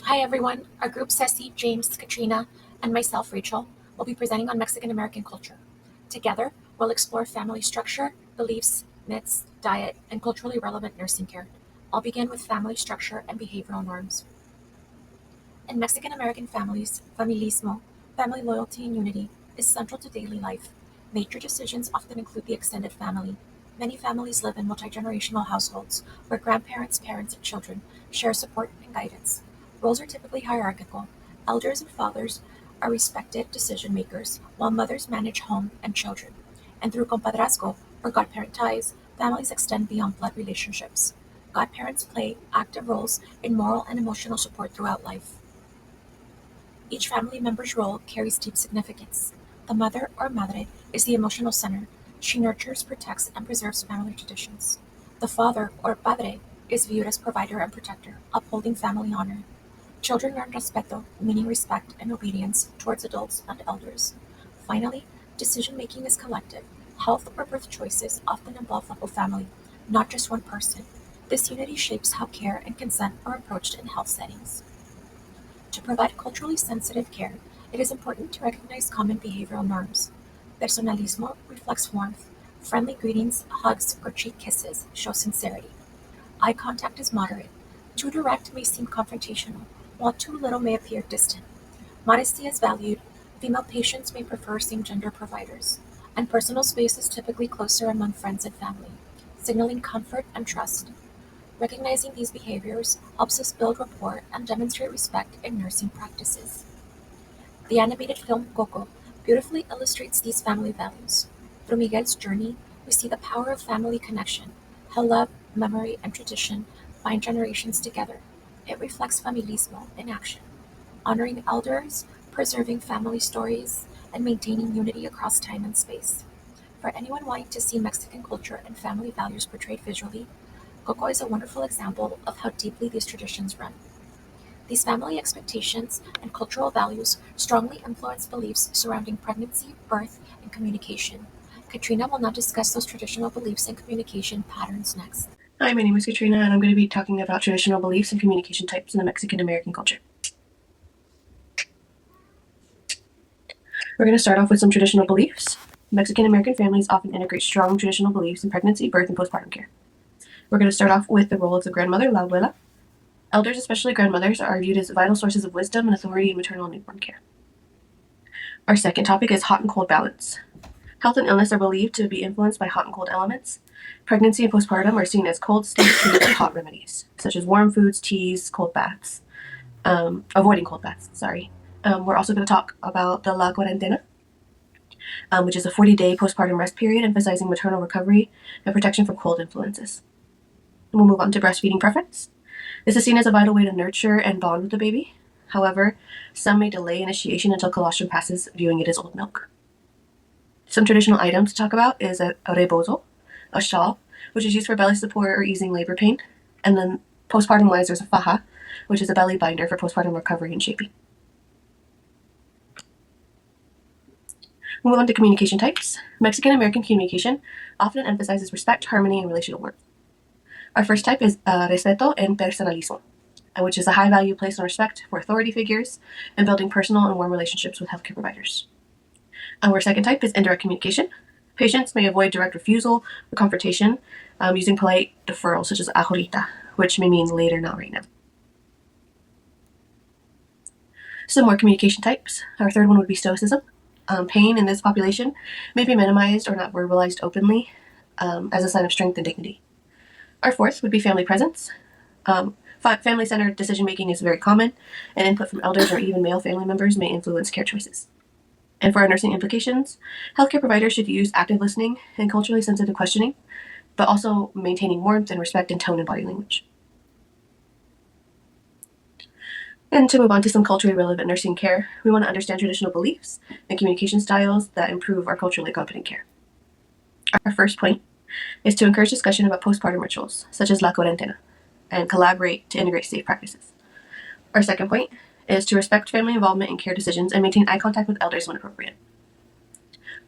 Hi everyone, our group Ceci, James, Katrina, and myself, Rachel, will be presenting on Mexican American culture. Together, we'll explore family structure, beliefs, myths, diet, and culturally relevant nursing care. I'll begin with family structure and behavioral norms. In Mexican American families, familismo, family loyalty and unity, is central to daily life. Major decisions often include the extended family. Many families live in multi-generational households where grandparents, parents, and children share support and guidance. Roles are typically hierarchical. Elders and fathers are respected decision makers, while mothers manage home and children. And through compadrazgo, or godparent ties, families extend beyond blood relationships. Godparents play active roles in moral and emotional support throughout life. Each family member's role carries deep significance. The mother or madre is the emotional center. She nurtures, protects, and preserves family traditions. The father or padre is viewed as provider and protector, upholding family honor. Children learn respeto, meaning respect and obedience towards adults and elders. Finally, decision-making is collective. Health or birth choices often involve the whole family, not just one person. This unity shapes how care and consent are approached in health settings. To provide culturally sensitive care, it is important to recognize common behavioral norms. Personalismo reflects warmth. Friendly greetings, hugs, or cheek kisses show sincerity. Eye contact is moderate. Too direct may seem confrontational, while too little may appear distant. Modesty is valued. Female patients may prefer same-gender providers. And personal space is typically closer among friends and family, signaling comfort and trust. Recognizing these behaviors helps us build rapport and demonstrate respect in nursing practices. The animated film Coco beautifully illustrates these family values. Through Miguel's journey, we see the power of family connection, how love, memory, and tradition bind generations together. It reflects familismo in action, honoring elders, preserving family stories, and maintaining unity across time and space. For anyone wanting to see Mexican culture and family values portrayed visually, Coco is a wonderful example of how deeply these traditions run. These family expectations and cultural values strongly influence beliefs surrounding pregnancy, birth, and communication. Katrina will now discuss those traditional beliefs and communication patterns next. Hi, my name is Katrina, and I'm going to be talking about traditional beliefs and communication types in the Mexican American culture. We're going to start off with some traditional beliefs. Mexican American families often integrate strong traditional beliefs in pregnancy, birth, and postpartum care. We're going to start off with the role of the grandmother, la abuela. Elders, especially grandmothers, are viewed as vital sources of wisdom and authority in maternal and newborn care. Our second topic is hot and cold balance. Health and illness are believed to be influenced by hot and cold elements. Pregnancy and postpartum are seen as cold states treated with hot remedies, such as warm foods, teas, cold baths. Avoiding cold baths, sorry. We're also going to talk about the La Cuarentena, which is a 40-day postpartum rest period emphasizing maternal recovery and protection from cold influences. We'll move on to breastfeeding preference. This is seen as a vital way to nurture and bond with the baby. However, some may delay initiation until colostrum passes, viewing it as old milk. Some traditional items to talk about is a rebozo, a shawl, which is used for belly support or easing labor pain. And then postpartum wise, there's a faja, which is a belly binder for postpartum recovery and shaping. We'll move on to communication types. Mexican American communication often emphasizes respect, harmony, and relational warmth. Our first type is respeto and personalismo, which is a high value placed on respect for authority figures and building personal and warm relationships with healthcare providers. Our second type is indirect communication. Patients may avoid direct refusal or confrontation using polite deferrals such as ahorita, which may mean later, not right now. Some more communication types. Our third one would be stoicism. Pain in this population may be minimized or not verbalized openly as a sign of strength and dignity. Our fourth would be family presence. Family-centered decision-making is very common, and input from elders or even male family members may influence care choices. And for our nursing implications, healthcare providers should use active listening and culturally sensitive questioning, but also maintaining warmth and respect in tone and body language. And to move on to some culturally relevant nursing care, we want to understand traditional beliefs and communication styles that improve our culturally competent care. Our first point is to encourage discussion about postpartum rituals, such as la cuarentena, and collaborate to integrate safe practices. Our second point is to respect family involvement in care decisions and maintain eye contact with elders when appropriate.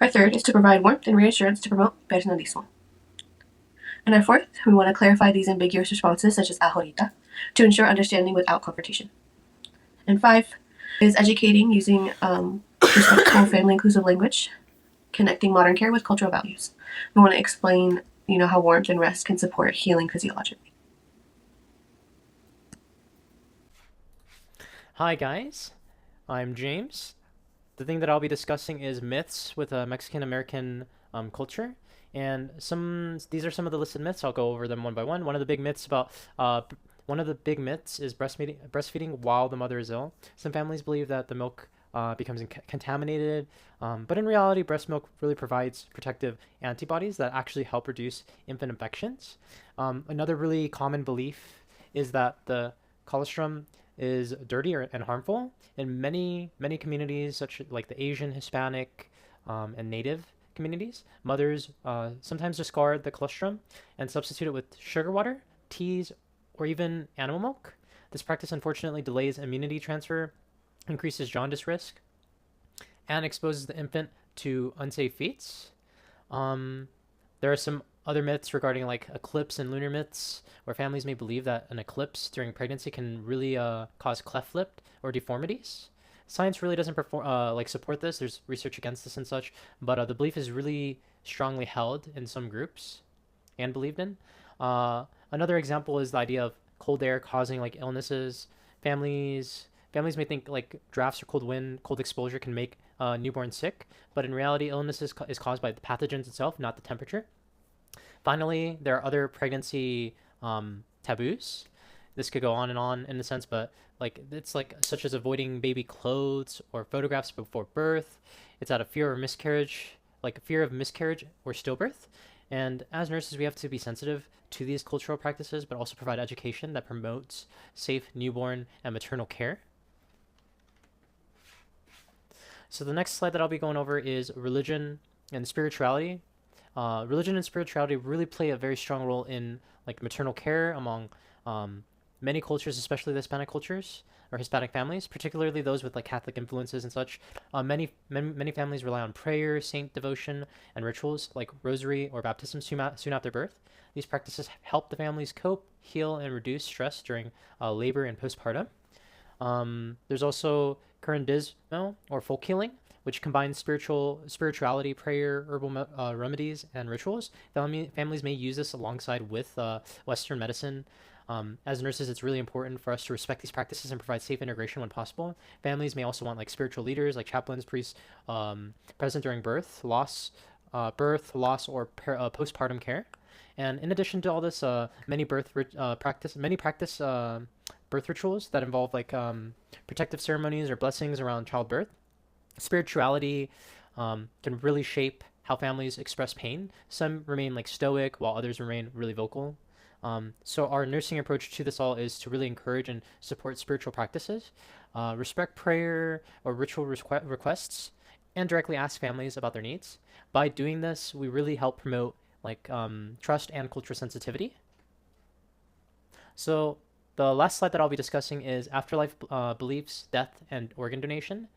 Our third is to provide warmth and reassurance to promote personalismo. And our fourth, we want to clarify these ambiguous responses, such as ahorita, to ensure understanding without confrontation. And 5 is educating using respectful, family inclusive language, connecting modern care with cultural values. We want to explain, how warmth and rest can support healing physiologically. Hi guys, I'm James. The thing that I'll be discussing is myths with a Mexican American culture, and these are some of the listed myths. I'll go over them one by one. Uh, one of the big myths is breastfeeding while the mother is ill. Some families believe that the milk becomes contaminated, but in reality, breast milk really provides protective antibodies that actually help reduce infant infections. Another really common belief is that the colostrum is dirty and harmful in many communities, such like the Asian, Hispanic, and Native communities. Mothers sometimes discard the colostrum and substitute it with sugar water, teas, or even animal milk. This practice unfortunately delays immunity transfer, increases jaundice risk, and exposes the infant to unsafe feeds. Um, there are some other myths regarding like eclipse and lunar myths, where families may believe that an eclipse during pregnancy can really cause cleft lip or deformities. Science really doesn't support this. There's research against this and such, but the belief is really strongly held in some groups and believed in. Another example is the idea of cold air causing like illnesses. Families may think like drafts or cold wind, cold exposure can make newborn sick, but in reality, is caused by the pathogens itself, not the temperature. Finally, there are other pregnancy taboos. This could go on and on in a sense, but like it's like such as avoiding baby clothes or photographs before birth. It's out of fear of miscarriage, like fear of miscarriage or stillbirth. And as nurses, we have to be sensitive to these cultural practices, but also provide education that promotes safe newborn and maternal care. So the next slide that I'll be going over is religion and spirituality. Religion and spirituality really play a very strong role in like maternal care among many cultures, especially the Hispanic cultures or Hispanic families, particularly those with like Catholic influences and such. Many families rely on prayer, saint devotion, and rituals like rosary or baptism soon after birth. These practices help the families cope, heal, and reduce stress during labor and postpartum. There's also Curandismo or folk healing, which combines spirituality, prayer, herbal remedies, and rituals. Families may use this alongside with Western medicine. As nurses, it's really important for us to respect these practices and provide safe integration when possible. Families may also want like spiritual leaders, like chaplains, priests, present during birth, loss, or postpartum care. And in addition to all this, many practice birth rituals that involve like protective ceremonies or blessings around childbirth. Spirituality can really shape how families express pain. Some remain like stoic, while others remain really vocal. So our nursing approach to this all is to really encourage and support spiritual practices, respect prayer or ritual requests, and directly ask families about their needs. By doing this, we really help promote like trust and cultural sensitivity. So the last slide that I'll be discussing is afterlife beliefs, death, and organ donation.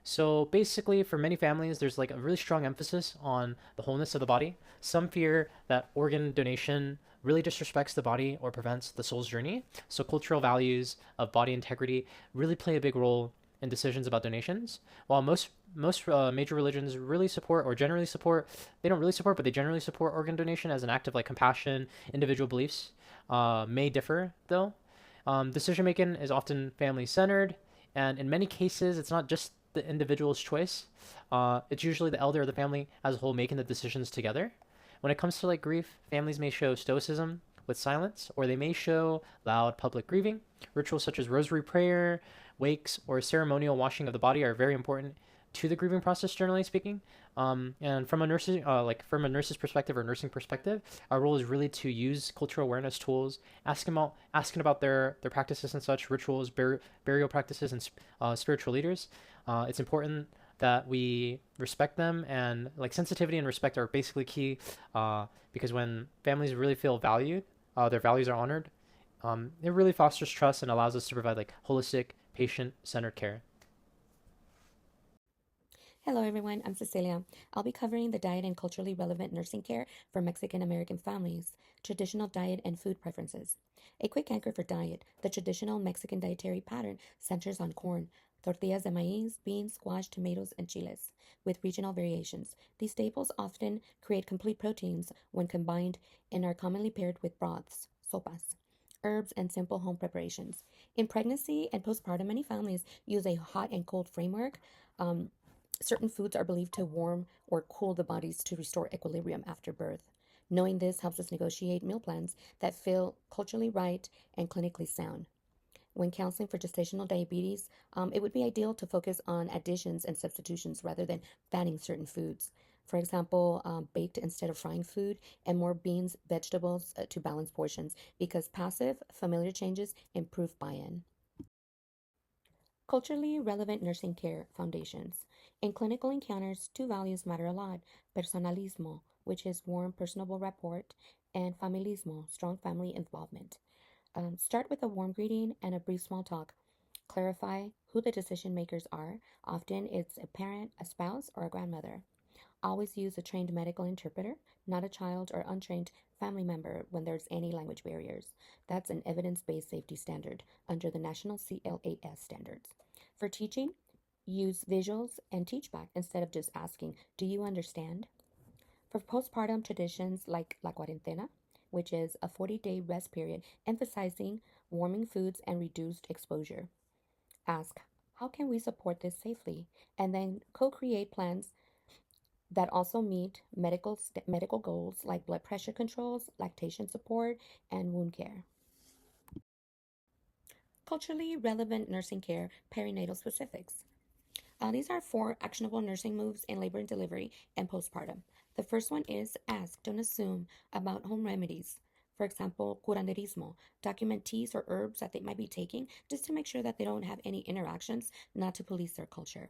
So basically, for many families, there's like a really strong emphasis on the wholeness of the body. Some fear that organ donation really disrespects the body or prevents the soul's journey. So cultural values of body integrity really play a big role in decisions about donations. While most major religions really support or generally support, they don't really support, but they generally support organ donation as an act of like compassion. Individual beliefs may differ though. Decision making is often family centered, and in many cases, it's not just the individual's choice. It's usually the elder of the family as a whole making the decisions together. When it comes to like grief, families may show stoicism with silence, or they may show loud public grieving. Rituals such as rosary prayer, wakes, or ceremonial washing of the body are very important to the grieving process, generally speaking. And from a nurse's perspective or nursing perspective, our role is really to use cultural awareness tools, asking about their practices and such, rituals, burial practices, and spiritual leaders. It's important that we respect them, and like sensitivity and respect are basically key, because when families really feel valued, their values are honored. It really fosters trust and allows us to provide like holistic, patient-centered care. Hello, everyone. I'm Cecelia. I'll be covering the diet and culturally relevant nursing care for Mexican American families, traditional diet and food preferences. A quick anchor for diet. The traditional Mexican dietary pattern centers on corn, tortillas de maíz, beans, squash, tomatoes, and chiles, with regional variations. These staples often create complete proteins when combined and are commonly paired with broths, sopas, herbs, and simple home preparations. In pregnancy and postpartum, many families use a hot and cold framework. Certain foods are believed to warm or cool the bodies to restore equilibrium after birth. Knowing this helps us negotiate meal plans that feel culturally right and clinically sound. When counseling for gestational diabetes, it would be ideal to focus on additions and substitutions rather than banning certain foods. For example, baked instead of frying food, and more beans, vegetables to balance portions, because passive, familiar changes improve buy in. Culturally relevant nursing care foundations. In clinical encounters, two values matter a lot: personalismo, which is warm, personable rapport, and familismo, strong family involvement. Start with a warm greeting and a brief small talk. Clarify who the decision makers are. Often it's a parent, a spouse, or a grandmother. Always use a trained medical interpreter, not a child or untrained family member when there's any language barriers. That's an evidence based safety standard under the national CLAS standards. For teaching, use visuals and teach back instead of just asking, "Do you understand?" For postpartum traditions like La Cuarentena, which is a 40-day rest period emphasizing warming foods and reduced exposure, ask, "How can we support this safely?" And then co create plans that also meet medical goals like blood pressure controls, lactation support, and wound care. Culturally relevant nursing care, perinatal specifics. These are four actionable nursing moves in labor and delivery and postpartum. The first one is ask, don't assume, about home remedies. For example, curanderismo. Document teas or herbs that they might be taking just to make sure that they don't have any interactions, not to police their culture.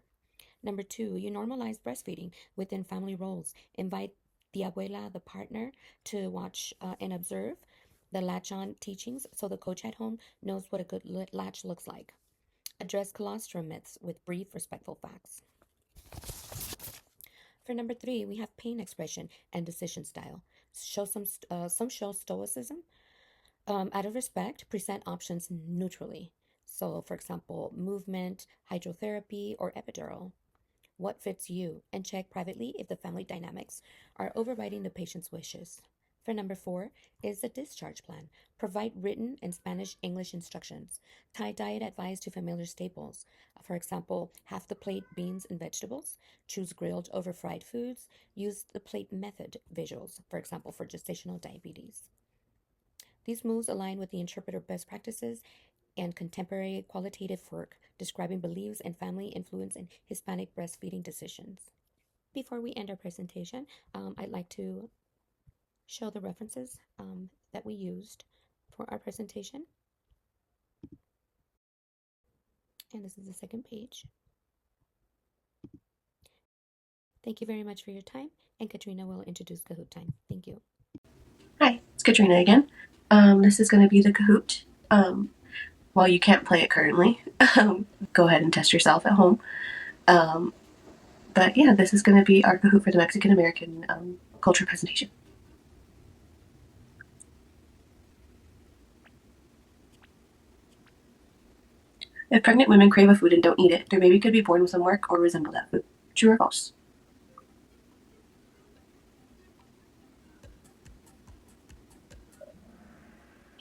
Number two, you normalize breastfeeding within family roles. Invite the abuela, the partner, to watch and observe the latch on teachings so the coach at home knows what a good latch looks like. Address colostrum myths with brief, respectful facts. For number three, we have pain expression and decision style. Some show stoicism. Out of respect, present options neutrally. So, for example, movement, hydrotherapy, or epidural. What fits you, and check privately if the family dynamics are overriding the patient's wishes. For number four is the discharge plan. Provide written and Spanish English instructions. Tie diet advice to familiar staples. For example, half the plate beans and vegetables. Choose grilled over fried foods. Use the plate method visuals, for example, for gestational diabetes. These moves align with the interpreter best practices and contemporary qualitative work describing beliefs and family influence in Hispanic breastfeeding decisions. Before we end our presentation, I'd like to show the references that we used for our presentation. And this is the second page. Thank you very much for your time, and Katrina will introduce Kahoot time. Thank you. Hi, it's Katrina again. This is going to be the Kahoot. While you can't play it currently, go ahead and test yourself at home. But yeah, this is going to be our Kahoot for the Mexican American culture presentation. If pregnant women crave a food and don't eat it, their baby could be born with some mark or resemble that food. True or false?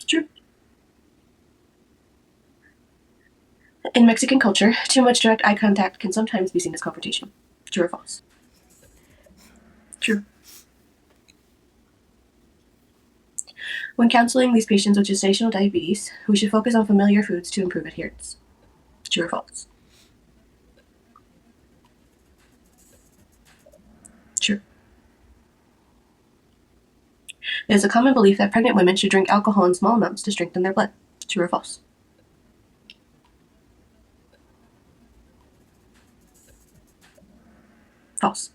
True. In Mexican culture, too much direct eye contact can sometimes be seen as confrontation. True or false? True. When counseling these patients with gestational diabetes, we should focus on familiar foods to improve adherence. True or false? True. It is a common belief that pregnant women should drink alcohol in small amounts to strengthen their blood. True or false? False.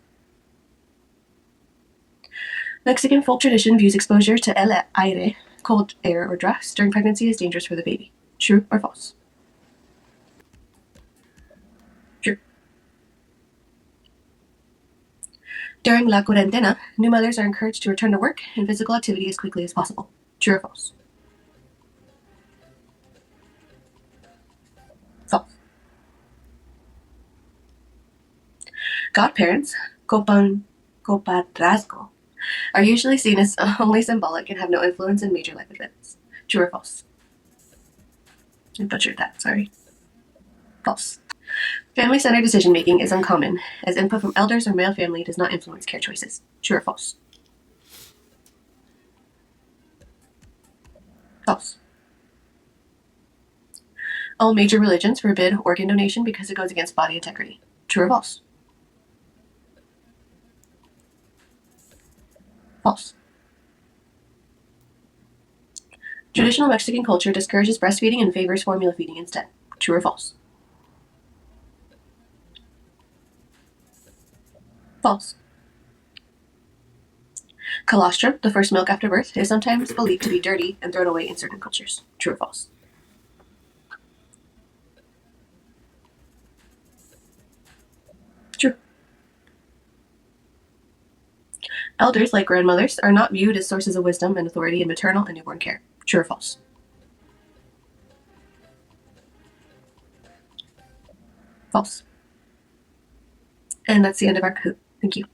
Mexican folk tradition views exposure to el aire, cold air or drafts, during pregnancy as dangerous for the baby. True or false? True. During La Cuarentena, new mothers are encouraged to return to work and physical activity as quickly as possible. True or false? False. Godparents, copadrasco, are usually seen as only symbolic and have no influence in major life events. True or false? I butchered that, sorry. False. Family-centered decision-making is uncommon, as input from elders or male family does not influence care choices. True or false? False. All major religions forbid organ donation because it goes against body integrity. True or false? False. Traditional Mexican culture discourages breastfeeding and favors formula feeding instead. True or false? False. Colostrum, the first milk after birth, is sometimes believed to be dirty and thrown away in certain cultures. True or false? True. Elders, like grandmothers, are not viewed as sources of wisdom and authority in maternal and newborn care. True or false? False. And that's the end of our Kahoot. Thank you.